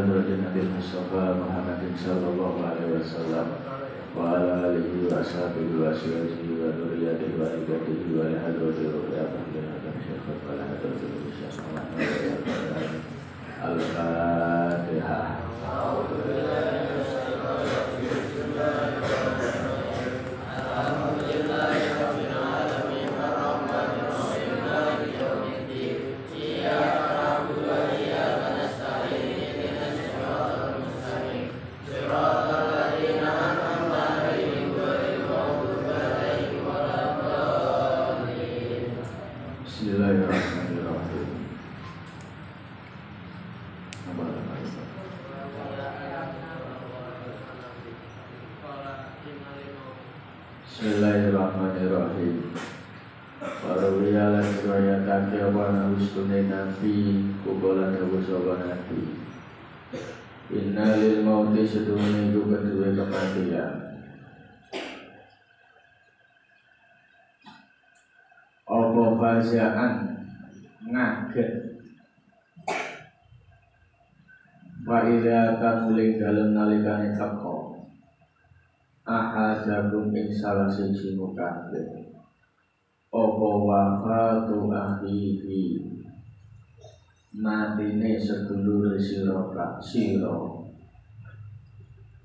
hadratin Nabi Mustafa Muhammadin sallallahu alaihi wasallam wa ala alihi wa ashabihi wa asyabihi wa dzurriyyatihi wa ibadihi wa ala hadratil ru'yatih dan syekhat wa ala hadratil syekhat Al-Fatihah. Bismillahirrahmanirrahim. Warawiyalan riwayatan kiawana ustune nabi kubolan ewu soba nabi. Innalil mauti sedune iku kedue kematian. Apa fazaan ngaget. Wa idza tamuling dalem nalikane teko. Ahadakum ing salah siji kabeh apa wafatu akhihi matine sedulur sira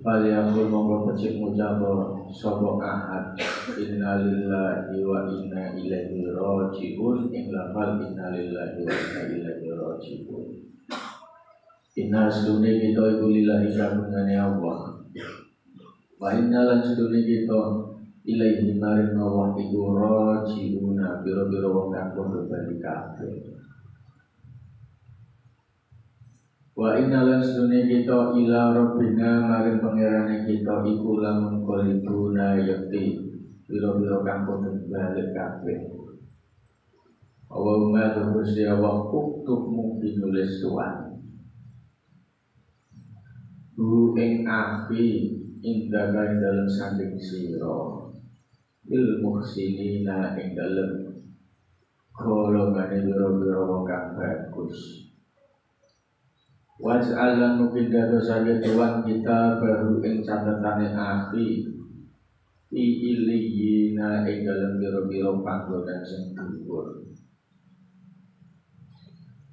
Baliyakul mongko becik ngucap sapa ahad innalillahi wa inna ilaihi raji'un ing lafal innalillahi wa inna ilaihi raji'un. Inna sedune kita iku lillahi kabungane Allah. Wa inna lan sedune kita ilaihi maring Allah iku raji'una biro-biro wong kang padha bali kabeh. Wa inna lan sedune kita ila rabbina maring pangerane kita iku lamun qalibuna yakti biro-biro kang padha bali kabeh. Allahumma tughsi wa uktub mungkin nulis tuan bu ing afi indaka ing dalem saking sira il muhsinina ing dalem golongane biro-biro wong kang bagus. Waj'alan mungkin dadosake tuan kita baru ing catetane afi i iliyina ing dalem biro-biro panggonan sing dhuwur.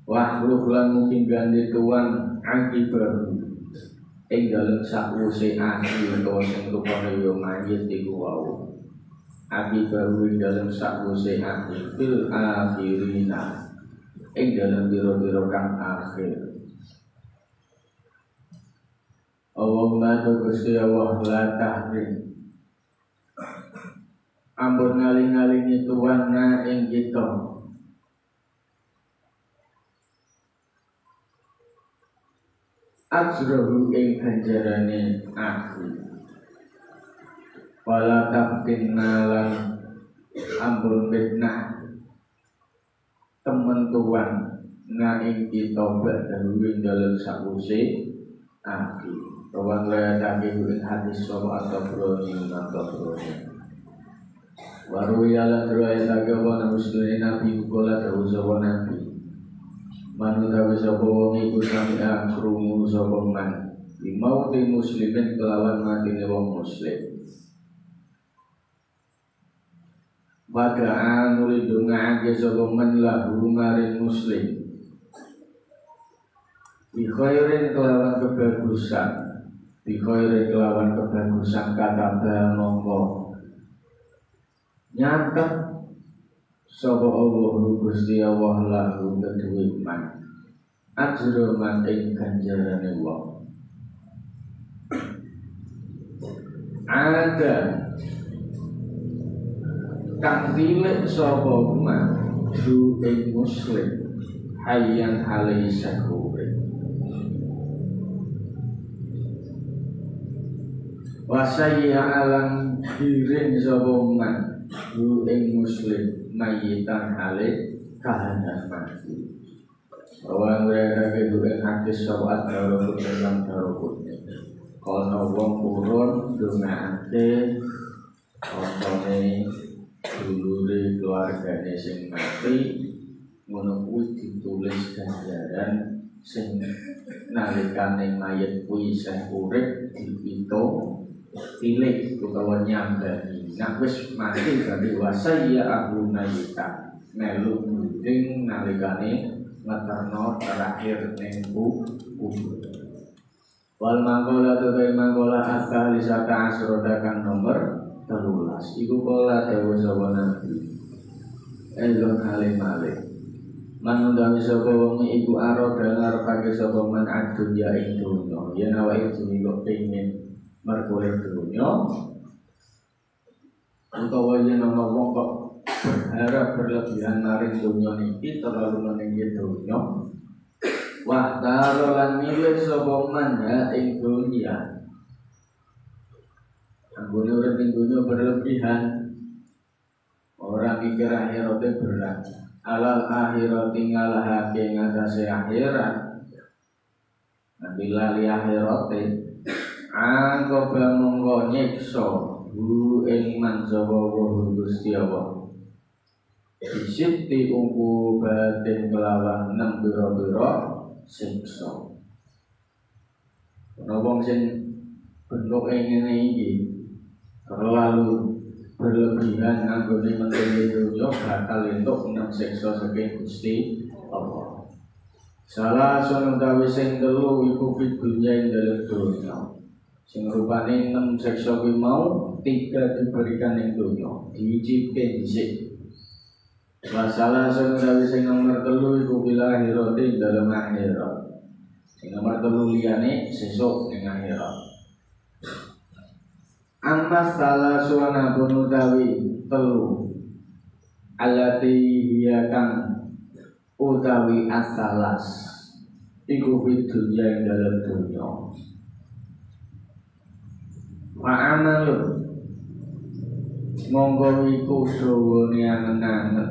Wahluf lan mungkin ganti tuan akibar ing dalem sakwise akhir utawa sing rupane yo mayit iku wau. Akibar ing dalem sakwise akhir fil akhirina ing dalem biro-biro kang akhir. Allahumma tughsi Allah la tahrim. Ampun ngaling-alingi tuan na ing kita. Ajrohu ing ganjarane akhir. Wala tabtinna lan ampun fitnah temen tuan na ing kita badhahu ing dalem sakwise akhir. Tuan laya daging ing hadis sapa atau broni atau broni. Waru yalan riwayat agama muslimin nabi kula dawuh sapa nabi. Manu dawe sapa wong iku sami krungu sapa man limauti muslimin kelawan matine wong muslim. Wada'an nuli dongake sapa man lahu maring muslim. Bi khairin kelawan kebagusan. Bi khairin kelawan kebagusan kata mongko nyatet sapa Allah Gusti Allah lahu kedue man ajra man ing ganjarane wong. Ada kang dilek sapa man du ing muslim hayyan alai sakure wasaya alam diring sapa man du ing muslim mayitan alai kahanan mati. Bahwa mereka kedua hadis sobat darukut dalam darukut. Kalau wong purun dungaake koncone dulure keluargane sing mati ngono kuwi ditulis ganjaran sing nalikane mayit kuwi isih urip dipitung pilih utawa nyambani nek wis mati berarti wasaya abu nayita melu muding nalikane ngeterno terakhir ning kubur. Wal mangkola tutai mangkola asal lisaka asrodakan nomor 13 iku kala dawuh sapa nabi elon alim manundawi sapa wong iku aroda ngarepake sapa man adunya ing dunya yen awake dhewe kok pengin mergoleh dunya utawa yen ana wong kok berharap berlebihan maring dunya niki terlalu meninggi dunya wa darolan milih sapa man ing dunya anggone urip ing dunya berlebihan orang mikir akhiratnya berat alal akhirat tinggalahake ngatasi akhirat nabi lali akhiratnya angkoba mongko nyiksa hu ing manjawa wuhu Gusti Allah disipti ungku batin kelawan 6 biro-biro siksa ana wong sing bentuke ngene iki terlalu berlebihan anggone menteni dunya bakal entuk 6 siksa saking Gusti Allah. Salah satu utawi sing telu iku fid dunya ing dalem dunya. Sing rupane 6 siksa kuwi mau 3 diberikan ing dunya, diicipke dhisik. Salah satu utawi sing nomor 3 iku bil akhirat ing dalem akhirat. Sing nomor 3 liyane sesuk ing akhirat. Amma salah suwana utawi telu alati hiya kang utawi asalas iku fid dunya ing dalem dunya wa amalu monggo iku dawane angen-angen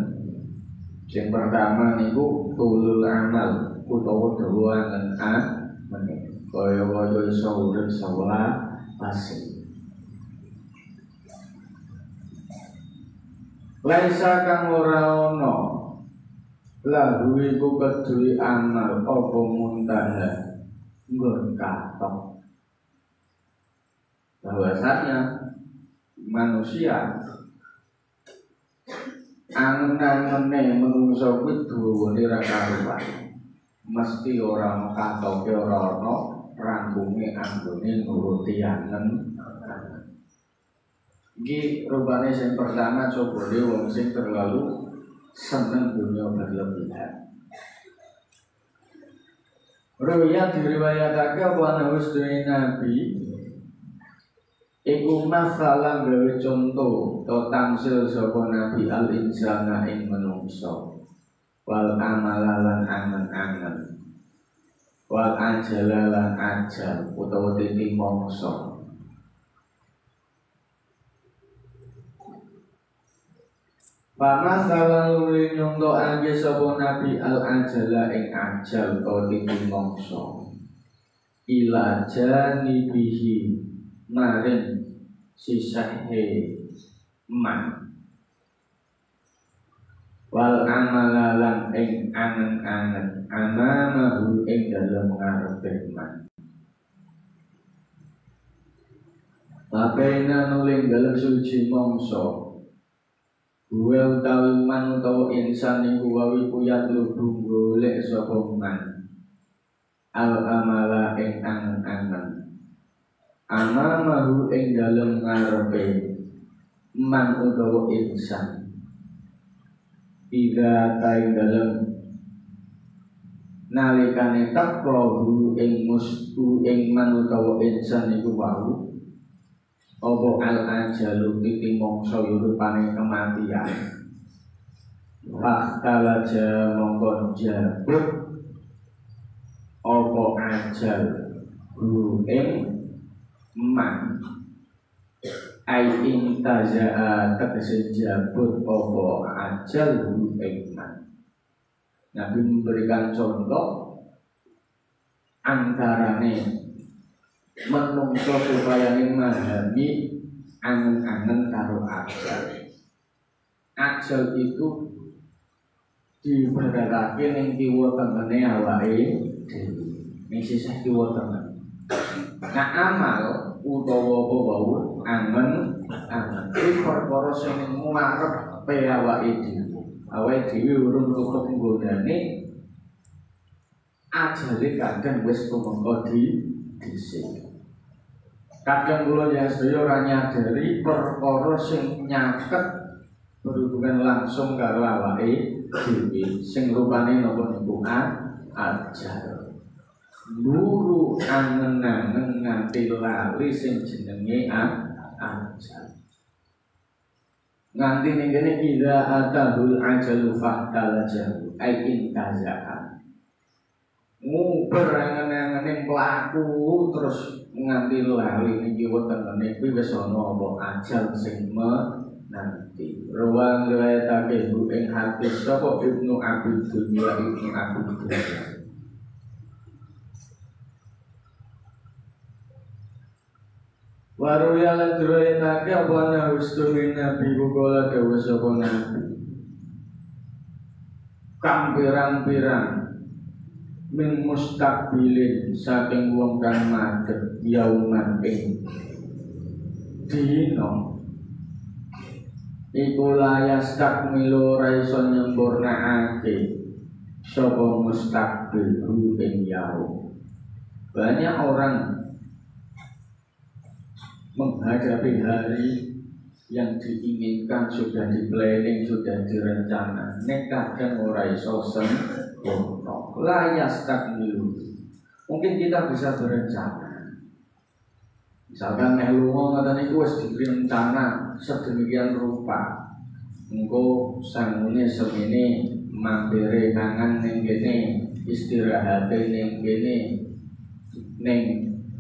sing pertama niku tulul amal utawa dawa angen-angen kaya iso urip salah pasti laisa kang ora ana lahu iku kedue amal apa muntaha nggon katok bahwasanya manusia angen-angene menungso kuwi dawane ra karuan mesti ora katoke ora ana rangkunge anggone nuruti angen. Iki rupane sing pertama cobane wong sing terlalu seneng dunia berlebihan. Riwayat diriwayatake ana sedaya nabi iku masalah gawe contoh atau tamsil sapa nabi al insana ing manungsa wal amalalan angen-angen wal ajalalan ajal utawa titik mangsa. Panas kalau nyontok angge sapa nabi al ajala ing ajal kau titik mangsa ila janibihi maring sisahe man wal amalalan ing angen-angen amamahu ing dalem ngarepe man Bapena nuling dalem suci mangsa Gue utawi man utawa insan iku wawi kuyat lubu golek sapa man al amala ing angen-angen amamahu ing dalem ngarepe man utawa insan ida ta ing dalem nalikane taqrahu ing mustu ing man utawa insan iku wau apa al ajalu titik mangsa uripane kematian fakala ja mongko jabut apa ajal ing man ai intaja tegese jabut apa ajal ing man. Nabi memberikan contoh antarane menungso supaya memahami angen-angen karo ajal. Ajal itu diibaratake ning kiwa tengene awake ning sisih kiwa tengen. Nah amal utawa apa wae angen iki perkara sing nguwarepe awake dhewe. Awake dhewe urung tutup nggonane ajale kadang wis tumeka dhisik. Kadang kula yang sedaya ora nyadari perkara sing nyaket berhubungan langsung karo awake dhewe sing rupane napa niku ajar. Guru angen-angen nganti lali sing jenenge ajar. Nganti ning kene ida atahul ajalu fahtalajahu ai intaza'a. Nguber angen-angen pelaku terus nganti lali niki wetenge kuwi wis ana apa ajal sing nanti. Ruang riwayatake bu ing hadis sapa Ibnu Abi Dunya Ibnu Abi Dunya. Waru yalan riwayatake apa nahustumi Nabi kula dawuh sapa Nabi. Kang pirang-pirang min mustaqbilin saking wong kang madhep yauman ing dina iku layas takmilu ora iso nyempurnakake sapa mustaqbil ing yaum. Banyak orang menghadapi hari yang diinginkan sudah di planning, sudah direncana, nek kadang ora iso sempurna. Layas takmilu. Mungkin kita bisa berencana. Misalkan nek lunga ngoten niku wis direncana sedemikian rupa. Engko sangune semene mampire mangan ning kene, istirahate ning kene, ning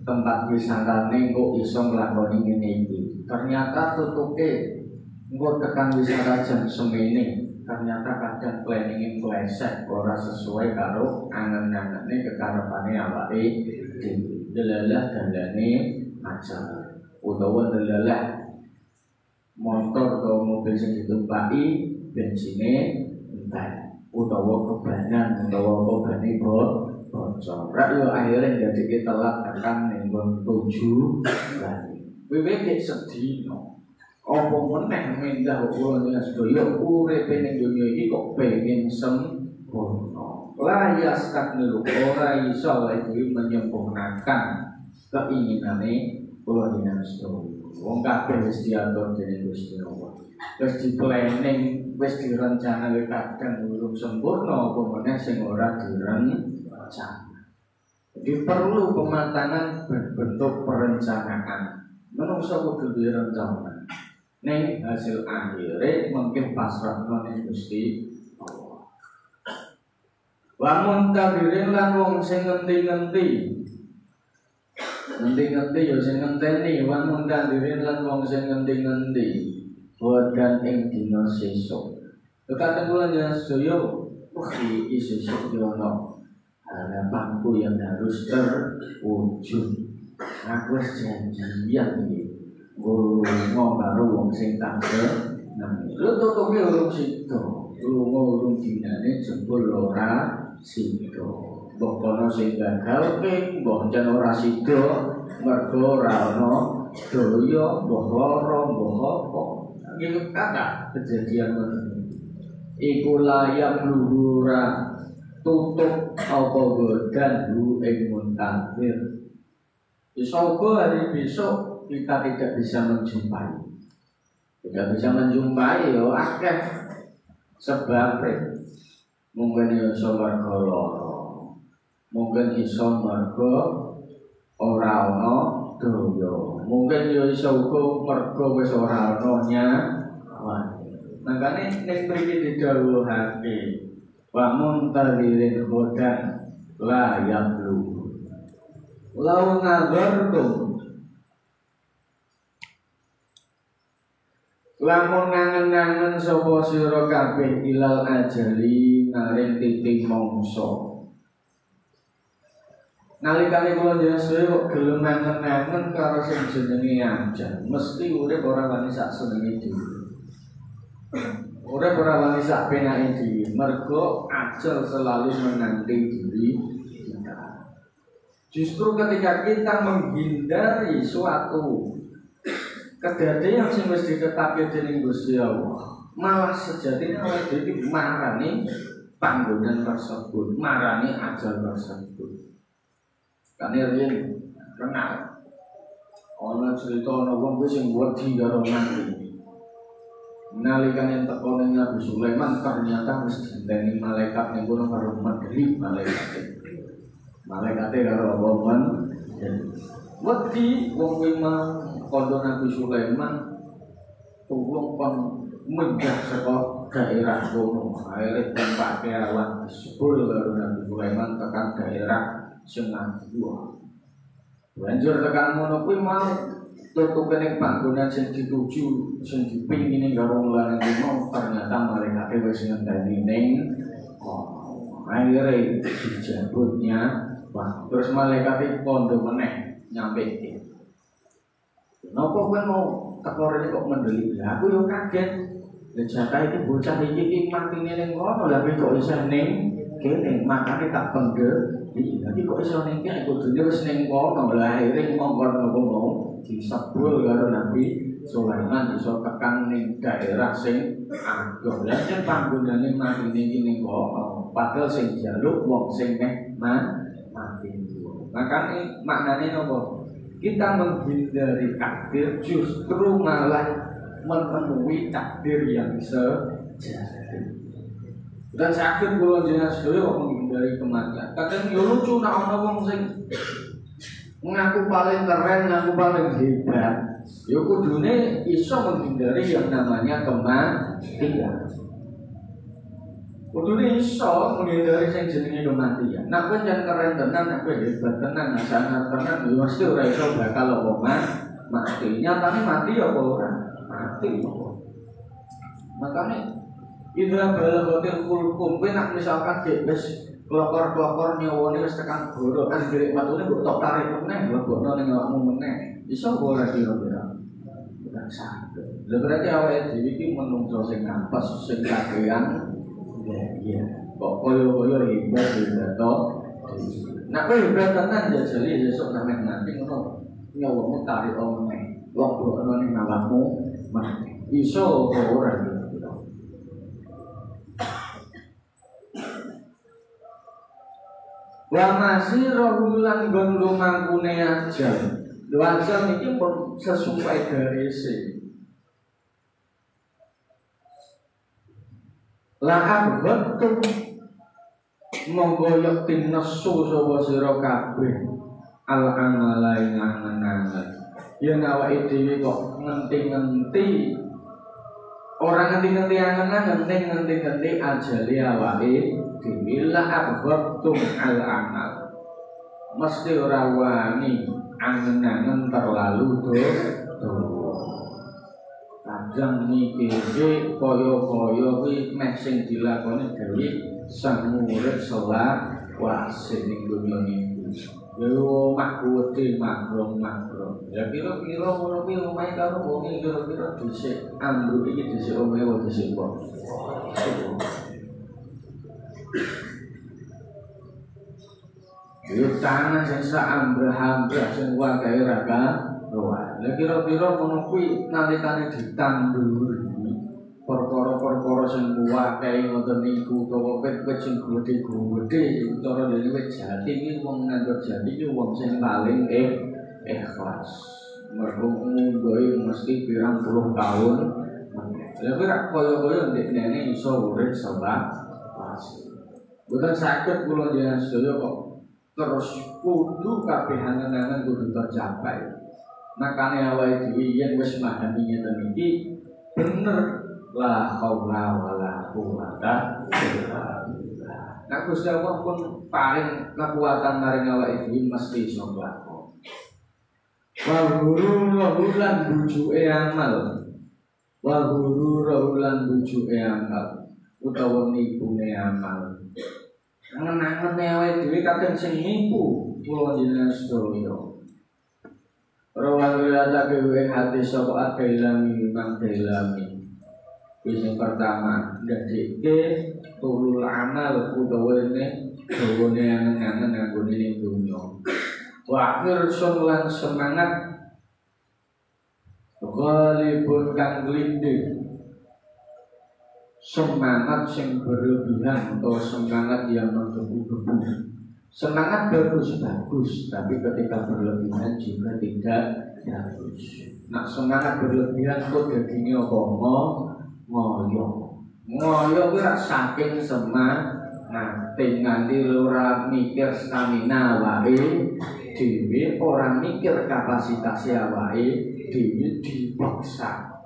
tempat wisata ning kok iso nglakoni ngene iki. Ternyata tutuke engko tekan wisata jam semene. Ternyata kadang planning meleset ora sesuai karo angen-angene kekarepane awake dhewe. Delalah dandane ajar utawa delalah motor atau mobil sing ditumpaki bensine entek utawa kebanan utawa bobane bocor. Rak yo akhire dadi telat tekan ning tuju lan wiwit sedina. Apa meneh mendah kula ning sedaya uripe ning donya iki kok pengen sempurna. Layas takmilu ora iso iki menyempurnakan keinginane kula ning sedaya. Wong kabeh wis diatur dening Gusti Allah. Wis di-planning, wis direncanakan kadang urung sempurna apa meneh sing ora direncanakan. Jadi perlu pematangan berbentuk perencanaan. Menungso kudu direncanakan. Ning hasil akhire mungkin pasrahno ning Gusti Allah. Wa muntabirin lan wong sing ngenti-ngenti. Ngenti-ngenti ya sing ngenteni, wa muntabirin lan wong sing ngenti-ngenti. Bodan ing dina sesuk. Kekaten kula ya sedaya, iki sesuk yo ono harapanku yang harus terwujud. Aku wis janjian iki. Lunga karo wong sing tangga nang lho tutuke urung sida lunga urung dinane jebul ora sida mbok kono sing gagalke mbok jan ora sida mergo ora ana daya mbok lara mbok apa iki kata kejadian ngono iku layak luhura tutup apa godan lu ing muntakhir iso hari besok kita tidak bisa menjumpai. Tidak bisa menjumpai yo akeh sebab mungkin iso mergo lara. Mungkin iso mergo ora ana daya. Mungkin yo iso uga mergo wis ora ana nyawa. Makane ning mriki didhawuhake wa muntalirin khodan la yablu. Law nazartum lamun ngangen-ngangen sapa sira kabeh ilal ajali maring titik mangsa. Nalikane kula Yesus kok gelem ngangen-ngangen karo sing jenenge ajal, mesti urip ora wani sak senenge dhewe. Urip ora wani sak penake dhewe, mergo ajal selalu menanti diri kita. Justru ketika kita menghindari suatu kedadian sing wis ditetapke dening Gusti Allah, malah sejatinya awake dhewe marani panggonan tersebut, marani ajal tersebut. Karena riyen kenal ana cerita ana wong sing wedi karo mati. Nalikane teko ning Nabi Sulaiman ternyata wis dinteni malaikat ning kono karo medhi malaikat. Malaikate karo wong wedi wong memang kondo Nabi Sulaiman tulung kon menjah saka daerah kono. Akhire tempake awan disebul karo Nabi Sulaiman tekan daerah sing ngandua. Banjur tekan ngono kuwi mau tutup ning panggonan sing dituju sing dipingini karo lan kono ternyata malaikate wis ngenteni ning akhire dijabutnya. Wah, terus malaikat kondo meneh nyampe iki. Napa kowe mau teko rene kok mendelik? Lah aku yo kaget. Lah jatah iki bocah iki matine ning kono, lha kok iso ning kene, makane tak pendel. Iki kok iso ning kene kudune wis ning kono. Lah akhire ngongkon apa mau disebul karo Nabi Sulaiman iso tekan ning daerah sing adoh. Lah yen panggonane matine iki ning kono, padahal sing jaluk wong sing meh mati. Makanya maknanya nopo? Kita menghindari takdir justru malah menemui takdir yang sejati. Dan sakit kalau jelas dulu kok menghindari kematian. Kadang yo lucu nak ono wong sing ngaku paling keren, ngaku paling hebat. Yo kudune iso menghindari yang namanya kematian. Kudune iso menghindari sing jenenge kematian. Nek kowe jan keren tenan, nek kowe hebat tenan, sangat tenan, yo mesti ora iso bakal apa mati. Nyatane mati apa ora? Mati. Makane idza balaghatil khulqum, kowe nek misalkan dhek wis klokor-klokor nyawane wis tekan goro kan direk matune mbok tok tarik meneh, lebokno ning awakmu meneh. Iso ora kira-kira? Ora saged. Lha berarti awake dhewe iki menungso sing apes, sing kakean. Ya, kok koyo-koyo hebat to. Nek kowe hebat tenan jajali sesuk sampe nanti ngono. Nyawamu tarik omene. Lebokno ning awakmu meneh. Iso ora kira-kira? Wa masirahu lan gon lumangkune ajal. Lho ajal iki pun sesuai garise. La abghatu monggo yakti nesu sapa sira kabeh al amala ing angen-angen. Yen awake dhewe kok ngenti-ngenti ora ngenti-ngenti angen-angen ning ngenti-ngenti ajale awake dhewe la abghatu al amal. Mesti ora wani angen-angen terlalu tuh. Kadang mikire kaya-kaya kuwi meh sing dilakoni dhewe sang murid selawase ning dunya iki. Yo makute magrong. Ya kira-kira ngono kuwi lumayan karo wong kira-kira dhisik ambruk iki dhisik omahe wae dhisik kok. Yo tangan sing sak ambrah-ambrah sing wae raga. Lah kira-kira ngono kuwi nalikane ditanduri perkara-perkara sing kuwate ngoten niku utawa wit-wit sing gedhe-gedhe cara dene wit jati iki wong ngandhut jati iki wong sing paling ikhlas. Mergo mundhoe mesti pirang puluh tahun. Lah kira kaya-kaya ndekne iso urip selawase. Boten saged kula njenengan sedaya kok terus kudu kabeh angen-angen kudu tercapai. Makane awake dhewe yen wis memahami ngeten iki bener la haula wala quwata illa billah. Nek Gusti Allah pun paring kekuatan maring awake dhewe mesti iso nglakoni. Wa guru lan bujuke amal. Wa guru lan bujuke amal utawa nipune amal. Angen-angen awake dhewe kadang sing nipu kula jenengan sedaya. Rawan wilata kewe hati soko adailami mang dailami. Yang pertama ndadike tulul amal utawa ne dawane angen-angen anggone ning dunya. wa hirsun lan semangat ghalibun kang glinding, semangat yang berlebihan atau semangat yang menggebu-gebu. Semangat bagus, tapi ketika berlebihan juga tidak bagus. Nah, semangat berlebihan kok jadinya apa? Ngoyo kuwi saking semangat nganti ora mikir stamina awake dhewe, ora mikir kapasitas awake dhewe, dipaksa.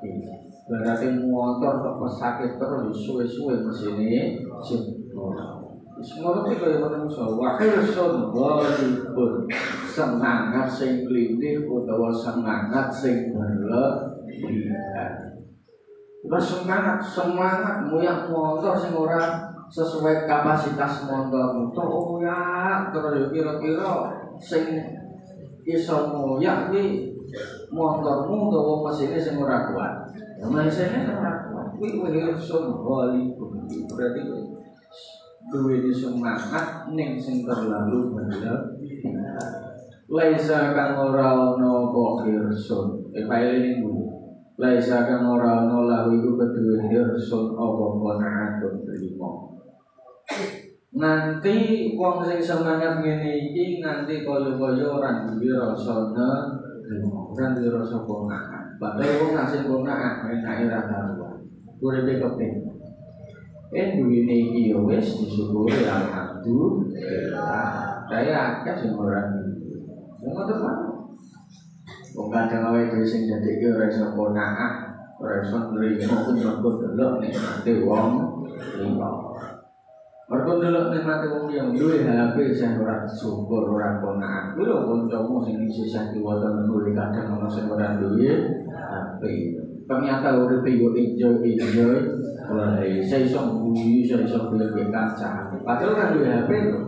Berarti motor kok pesake terus suwe-suwe mesine jebol. Semono iki kaya manungsa wakil sun ghalibun, semangat sing klindih utawa semangat sing berlebihan. Semangat moyak motor sing ora sesuai kapasitas motor ya terus kira-kira sing iso moyak kuwi motormu utawa mesine sing ora kuat. Mesine ora kuat kuwi sun ghalibun, berarti duwe semangat ning sing terlalu berlebihan. Laisa kang ora ana apa hirsun. Paling niku. Laisa kang ora ana lawi iku kedue hirsun apa qanaatun trimo. Nanti wong sing semangat ngene iki nganti kaya-kaya ora duwe rasa trimo, ora duwe rasa qanaat. Padahal wong sing qanaat enake ra karuan. Uripe kepeng. Duwine iki ya wis disyukuri alhamdulillah. Saya akeh sing ora duwe. Ngoten wae. Wong kadang awake dhewe sing dadekke ora iso qanaah, ora iso nrimo mergo delok nikmate wong liya. Mergo delok nikmate wong liya duwe HP sing ora syukur, ora qanaah. Kuwi lho kancamu sing isih sakiwata nuli kadang ana sing ora duwe HP. Ternyata uripe yo enjoy. Wah, saya iso nguyu, saya iso beli kaca. Padahal kan duwe HP lho.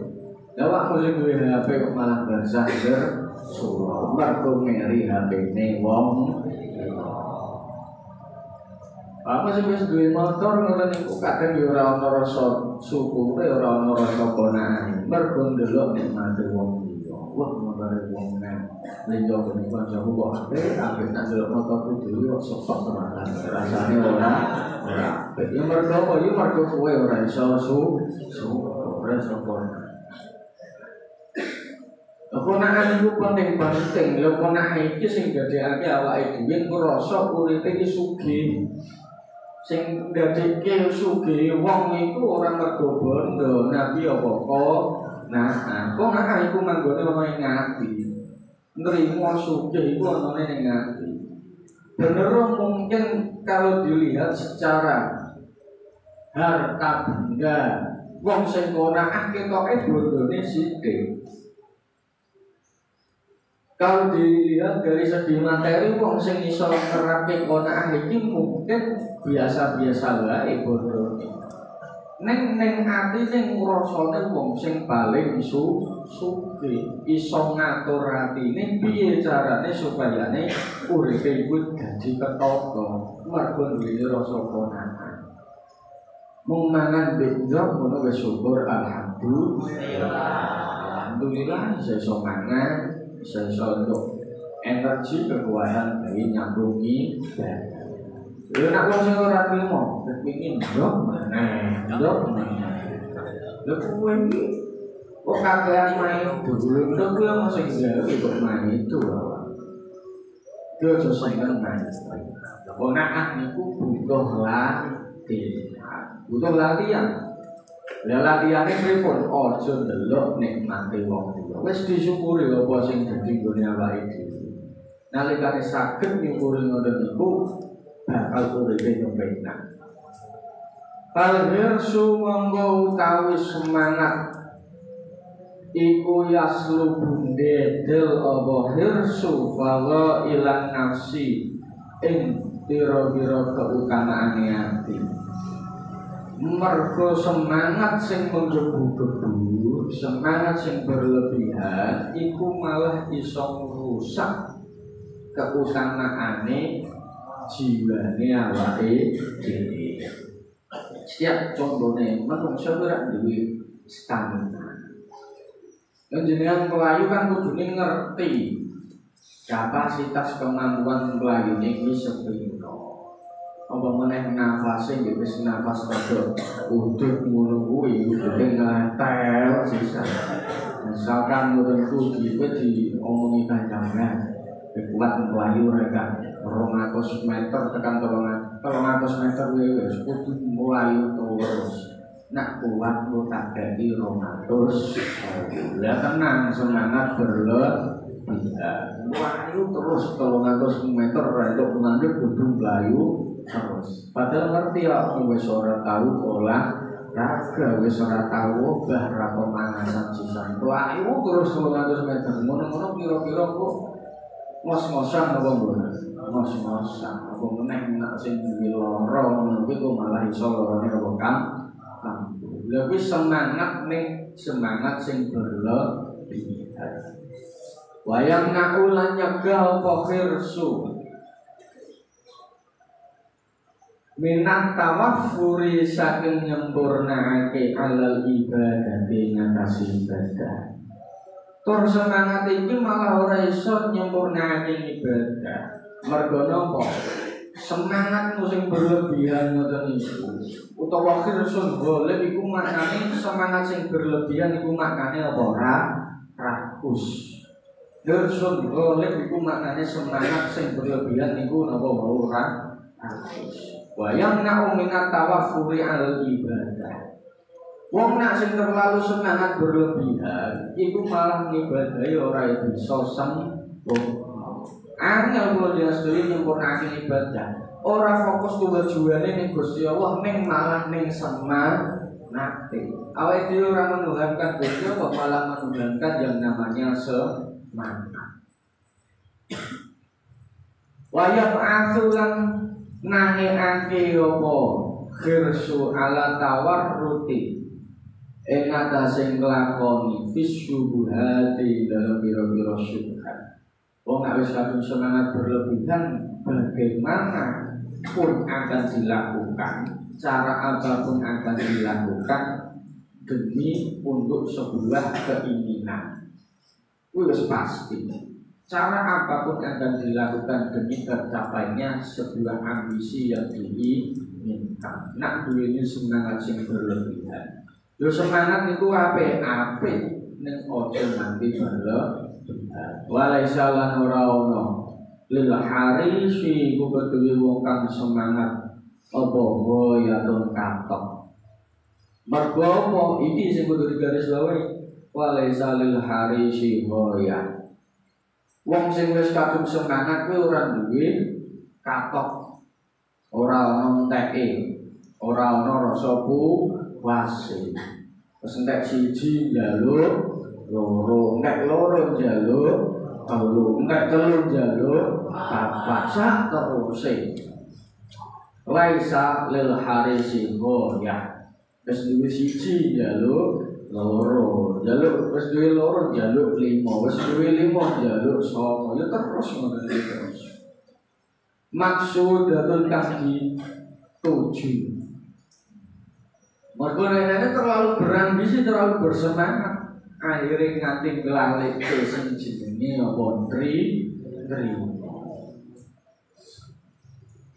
Lah wak mule duwe HP kok malah bersahir suruh mergo ngeri HP-ne wong. Apa sih wis duwe motor ngono niku kadang yo ora ana rasa syukure, ora ana rasa qanaah. Mergo ndelok nikmate wong liya. Wah, motore wong nang liya kene kancaku kok apik nak ndelok motorku dhewe kok sok tenan. Rasane ora. Yang mergo yo mergo kowe ora iso ora iso qanaah. Qanaah iku penting. Lha qanaah iki sing dadekake awake dhewe ngrasa uripe iki sugih. Sing dadekake sugih wong iku ora mergo bondo, nabi apa kok. Nah, qanaah iku manggone ana ing ati. Nrimo sugih iku ana ning ati. Bener mungkin kalau dilihat secara harta benda, wong sing qanaah ketoke bondone sithik. Kalau dilihat dari segi materi, wong sing iso nerapke qanaah iki mungkin biasa-biasa wae bondone. Ning ati ning rasane wong sing paling sugih, iso ngatur atine piye carane supayane uripe iku dadi ketata, mergo duwe rasa qanaah. Mung mangan benjok ngono wis syukur alhamdulillah. Alhamdulillah iso mangan, iso untuk energi kekuatan dari nyambungi badan. Lha nek wong sing ora trimo, kepengin ndok maneh. Lha kuwi kok kakean main dulu, ndok kuwi mesti gawe kok main itu. Yo sesuai main. Qanaah niku butuh latihan. Lah latihane pripun? Aja ndelok nikmate wong liya. Wis disyukuri apa sing dadi nggone awake dhewe. Nalikane saged nyukuri ngoten niku bakal uripe kepenak. Al-hirsu monggo utawi semangat iku yaslubu ndedel apa hirsu fala ilang nafsi ing pira-pira keutamaane ati. Mergo semangat sing menggebu-gebu, semangat sing berlebihan iku malah iso ngrusak keutamaane jiwane awake dhewe. Setiap contohnya menungso ora duwe stamina. Jenengan pelayu kan kudune ngerti kapasitas kemampuan pelayu iki sepira. Apa meneh nafase nggih wis nafas rada udut ngono kuwi udute ngantel sisa. Misalkan muridku kowe diomongi kancangan, kuat pelayu mereka 200 meter tekan 300 meter wis kudu melayu terus. Nak kuat lu tak ganti 200. Lah tenang semangat berlebihan. Melayu terus 300 meter untuk mengambil kudu melayu terus. Padahal ngerti ya wis ora tahu olahraga, wis ora tahu obah pemanasan sisan. Melayu terus 300 meter. Ngono-ngono kira-kira kok ngos-ngosan apa mboten? Ngos-ngosan. Apa meneh nek sing duwe lara ngono kuwi kok malah iso larane apa kan? Lebih semangat nih, semangat sing berlebihan. Wayang nakulan nyegah pokirsu minat tawafuri saking nyempurnaake alal ibadati ngatasi ibadah. Tur semangat iki malah ora iso nyempurnaake ibadah. Mergo napa? Semangat sing berlebihan ngoten niku. Utawa khirsun boleh iku maknane semangat sing berlebihan iku maknane apa ora rakus. Khirsun boleh iku maknane semangat sing berlebihan iku napa ora rakus. Wayang nak minat tawafuri al ibadah. Wong nak sing terlalu semangat berlebihan iku malah ngibadahi ora bisa sempurna. Angel kula jelas dhewe nyempurnake ibadah. Ora fokus tujuane ning Gusti Allah, ning malah ning semangat. Awake dhewe ora menuhankan Gusti Allah, malah menuhankan yang namanya semangat. Wayab asulan nangekake apa khirsu ala tawarruti ing atase nglakoni fisyubuhati dalam biro-biro syubhat. Wong nek wis kadung semangat berlebihan, bagaimana pun akan dilakukan, cara apapun akan dilakukan demi untuk sebuah keinginan. Wis pasti. Cara apapun akan dilakukan demi tercapainya sebuah ambisi yang diinginkan. Nak duwe semangat sing berlebihan. Yo semangat niku apik-apik ning ojo nanti berlebihan. Walaisa lan ora ono lil harisi ku kedue wong kang semangat apa ya ton katok. Mergo apa iki sing kudu digaris bawahi. Walaisa lil harisi ya. Wong sing wis kadung semangat kuwi ora duwe katok. Ora ono enteke, ora ono rasa puase. Wis entek siji njaluk loro, nek loro njaluk telu, nek telu njaluk papat, sak teruse. Laisa lil harisi ya. Wis duwe siji njaluk loro, njaluk wis duwe loro njaluk 5, wis duwe 5 njaluk 9, ya terus ngono terus. Maksudatun kang dituju. Mergo rene terlalu berambisi, terlalu bersemangat. Akhirnya nganti ngelalik ke sing jenenge apa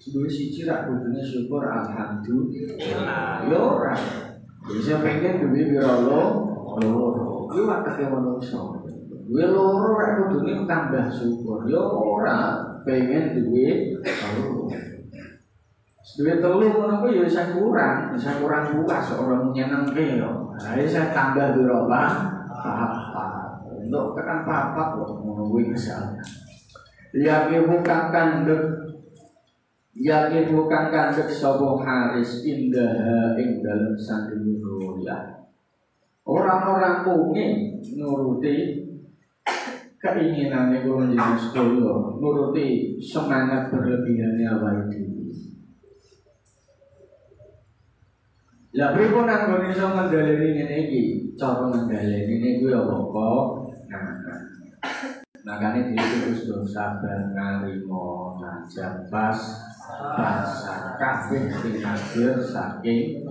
duwe siji rak kudune syukur alhamdulillah. Yo ora. Bisa pengen duwe pira loro. Kuwi wakate manungsa. Duwe loro rak kudune tambah syukur. Yo ora pengen duwe loro. Duwe telu ngono kuwi yo isa kurang puas ora nyenengke yo. Ha isa tambah pira apa untuk tekan papat loh menunggu misalnya yakin bukan kandek sobo haris indah ing dalem sanding ya orang-orang mungkin nuruti keinginannya kurang jenis dulu nuruti semangat berlebihannya apa itu. Lah pripun anggone iso ngendhaleni ngene iki? Cara ngendhaleni ini kuwi apa kok? Makane dhewe terus sabar nalimo najan pas kabeh tinagir saking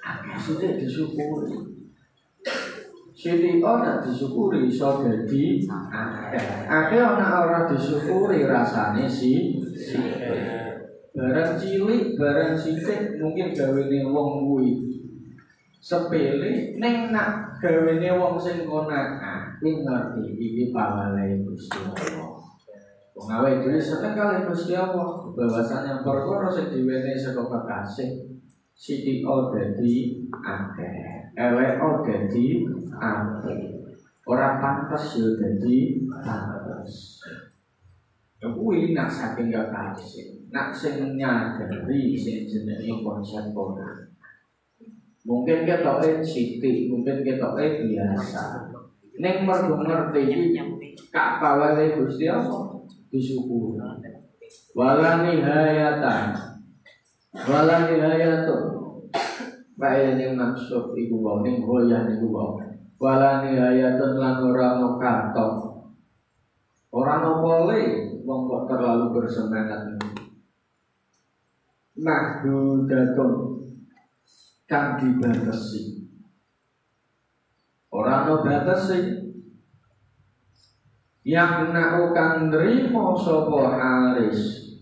akeh sithik disyukuri. Sithik ana disyukuri iso dadi akeh. Akeh ana ora disyukuri rasane sithik. Barang cilik, barang sithik mungkin gawene wong kuwi sepele, ning nak gawene wong sing konak kuwi ngerti iki pawale Gusti Allah. Wong awake dhewe seneng kalih Gusti Allah, bahwasane perkara sing diwenehi saka kekasih sithik dadi akeh, elek dadi apik. Ora pantes yo dadi pantes. Kuwi nak saking kekasih, nak sing nyadari sing jenenge konsep ora. Mungkin ketoke sithik, mungkin ketoke biasa. Ning mergo ngerti kak pawale Gusti Allah disyukuri. Wala nihayatan. Wala nihayatun. Bae ning maksud iku wae ning goyah niku wae. Wala nihayatun lan ora ono katon. Ora ono pole wong kok terlalu bersemangat. Mahdudatun kang dibatasi. Ora ono batasi. Yang nak kang nrimo sapa haris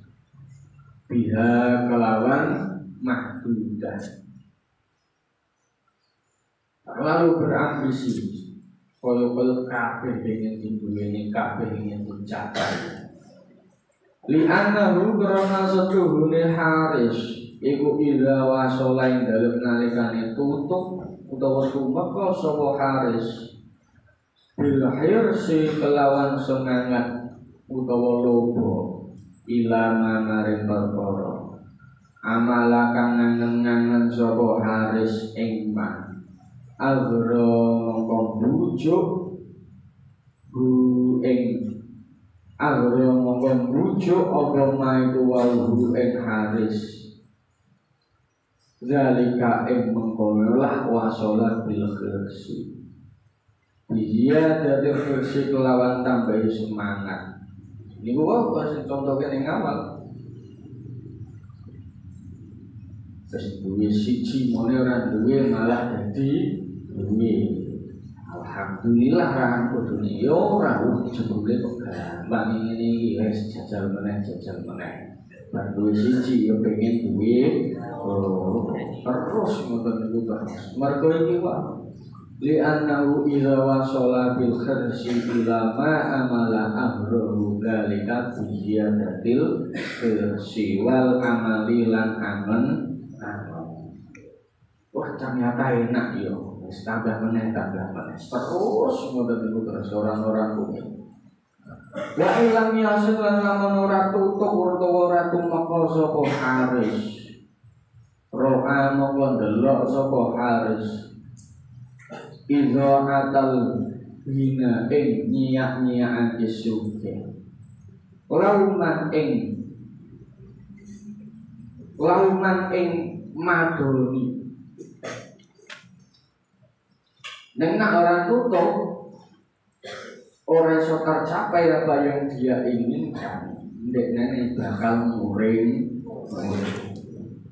biha kelawan mahdudah. Lalu berambisi kaya-kaya kabeh ingin diduweni, kabeh ingin dicapai. Li'annahu karena setuhune haris iku ila wasala ing dalem nalikane tutup utawa tumeka sapa haris bil hirsi kelawan semangat utawa lobo ilama maring perkara amala kang ngangen-ngangen sapa haris ing man agra mongko bujuk bu ing agra mongko bujuk apa maitu walu ing haris zalika ing mengkono lah wasala bil hirsi. Iya dari versi kelawan tambahi semangat. Ini gua kasih contohnya yang awal. Terus duwe siji mone ora duwe malah dadi duwe. Alhamdulillah ra kudune yo ora jebule kok gampang ngene iki wis jajal meneh. Bar duwe siji yo pengen duwe terus ngoten niku terus. Mergo iki wae li'annahu idza wasala bil khirsi ila ma amala amruhu dzalika ziyadatil khirsi wal amali lan aman. Wah ternyata enak yo, wis tambah meneh terus ngoten niku terus orang-orang kuwi. Wa ilam yasin lan lamun ora tutuk utawa ora tumeka sapa haris. Ro'a mongko ndelok sapa haris. Izo atal hina ing nyiak-nyiakan isuke lauman ing madoni dengan orang tutup orang iso tercapai apa yang dia inginkan ndekne bakal muring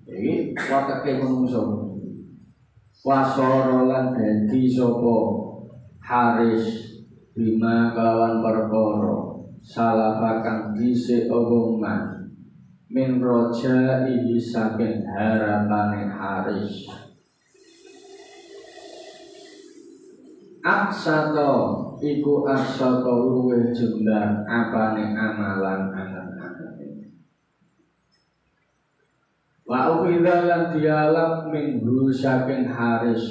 jadi watake menungso wasara lan dadi sapa haris bima kelawan perkara salafakan dhisik omongan min roja iki saking harapane haris aksato iku aksato luwih jembar apane amalan angen-angen wa ukhidhalan dialab minggu saking haris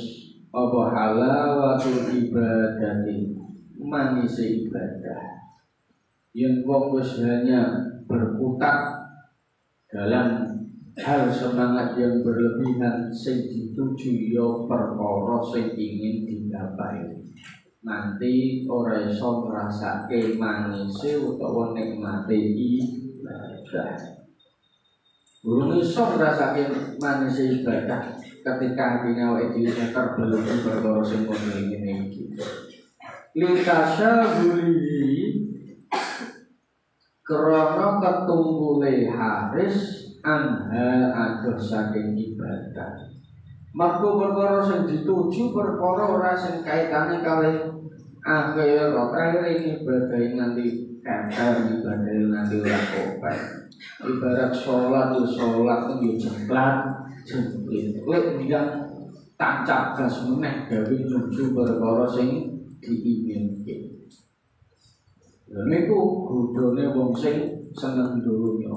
apa halawatul ibadati manisi ibadah yang wong wis hanya berkutat dalam hal semangat yang berlebihan sing dituju ya perkara sing ingin dicapai nanti ora iso ngrasake manise utawa nikmate ibadah. Burung iso ngrasake manis ibadah ketika hatinya awake dhewe terbelenggu perkara sing ngene iki. Likasya guli krana ketumbule haris anha adoh saking ibadah. Mergo perkara sing dituju perkara ora sing kaitane kalih akhirat. Akhire ibadah nganti kathah, ibadah nganti ora kopek. Ibarat sholat itu jengklat, jengklit. Lek ndak tancap gas meneh gawe nuju perkara sing diinginke. Lha niku godhone wong sing seneng donya.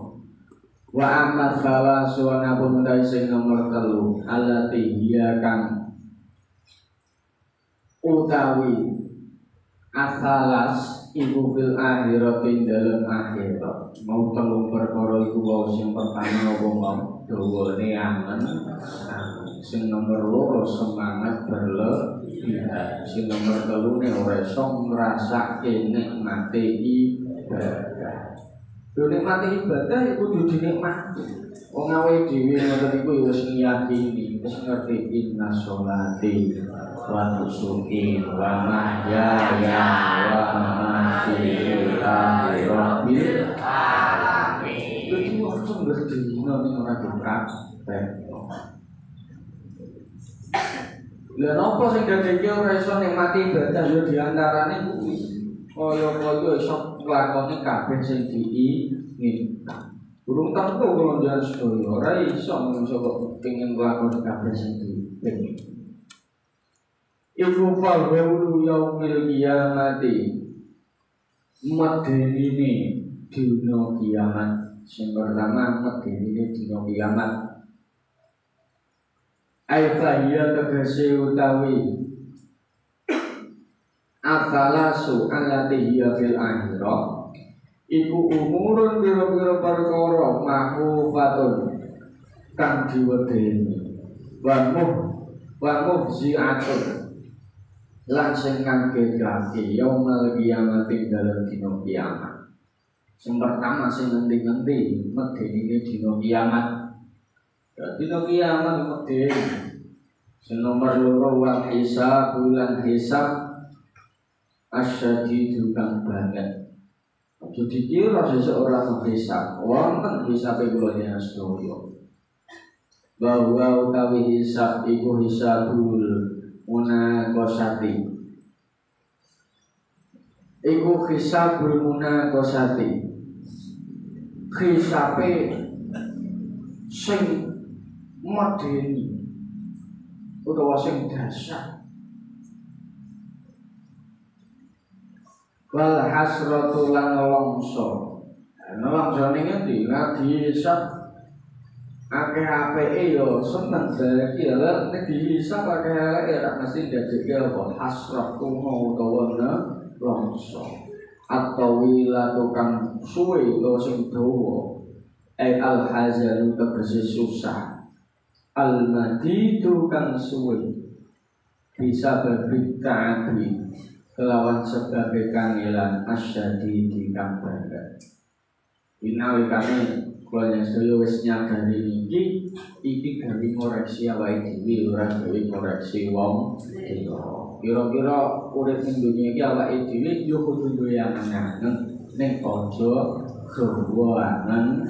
Wa amma thawasu anapun utawi sing nomor 3 allati hiya kang utawi asalas iku fil akhirati dalem akhirat. Mau telung perkara iku wae sing pertama wong dawane angen, sing nomor 2 semangat berlebihan, sing nomor 3 ora iso ngrasake nikmate ibadah. Yo nikmati ibadah iku kudu dinikmati. Wong awake dhewe ngoten iku ya wis ngiyakini, wis ngerti inna sholati wa nusuki wa mahyaya wa mamati lillahi rabbil alamin. Iki wong sing ngerti ning ora dipraktek. Lha napa sing dadeke ora iso nikmati ibadah yo diantarane kuwi. Kaya-kaya iso nglakoni kabeh sing diinginkan. Durung tentu kalau dia sedaya ora iso menungso kok pengin nglakoni kabeh sing diinginkan. Iku fa'ulu yaumil qiyamati. Medenine dina kiamat. Sing pertama medenine dina kiamat. Aifa ya tegese utawi asalasu allati hiya fil akhirah iku umurun pira-pira perkara mahfufatun kang diwedeni wa mufzi'atun lan sing ngagetake yaumul qiyamati dalem dina kiamat. Sing pertama sing ngendi-ngendi medeni dina kiamat. Dina kiamat medeni. Sing nomor 2 wa hisab bulan hisab asyadidu kang banget. Aja dikira seseorang menghisab. Wonten hisabe kula yen sedaya. Bahwa utawi hisab iku hisabul munaqasati. Iku hisabul munaqasati. Hisabe sing medeni utawa sing dahsyat. Wal hasratu lan nelongso. Nelongso ning ngendi? Nek dihisab akeh apike ya seneng iki lha nek dihisab akeh eleke ora mesti ndadekake apa hasratu utawa nelongso. At-tawila tukang suwe utawa sing dawa. Al hazanu tegese susah. Al-madi tukang suwe. Bisa berbitaati kelawan sebab kangelan asyadi di kang banget. Inalikane kula sedaya wis nyadari iki gawe koreksi awake dhewe ora gawe koreksi wong liya. Kira-kira urip ning dunya iki awake dhewe yo kudu duwe angen-angen ning aja kewangan.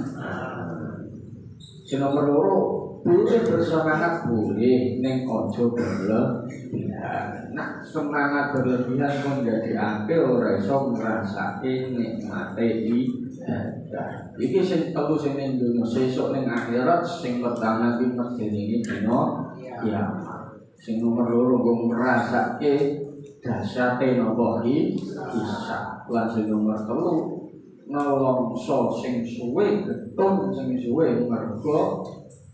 Sing nomor 2 boleh bersemangat boleh ning aja berlebihan. Nah, semangat berlebihan pun jadi akeh ora iso ngrasake nikmate ibadah. Iki sing telu sing ning dunya, sesuk ning akhirat sing pertama iki medeni dina kiamat. Sing nomor 2 nggo ngrasake dahsyate napa hisab. Lan sing nomor 3 nelongso sing suwe getun sing suwe mergo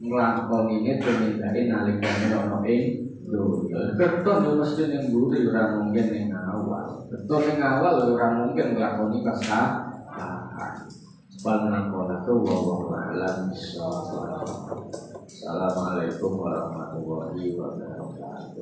nglakoni tumindake nalikane ana ing betul yo mesti ning mburi ora mungkin ning awal. Betul ning awal ora mungkin nglakoni kesalahan. Wallahu a'lam bishawab. Assalamualaikum warahmatullahi wabarakatuh.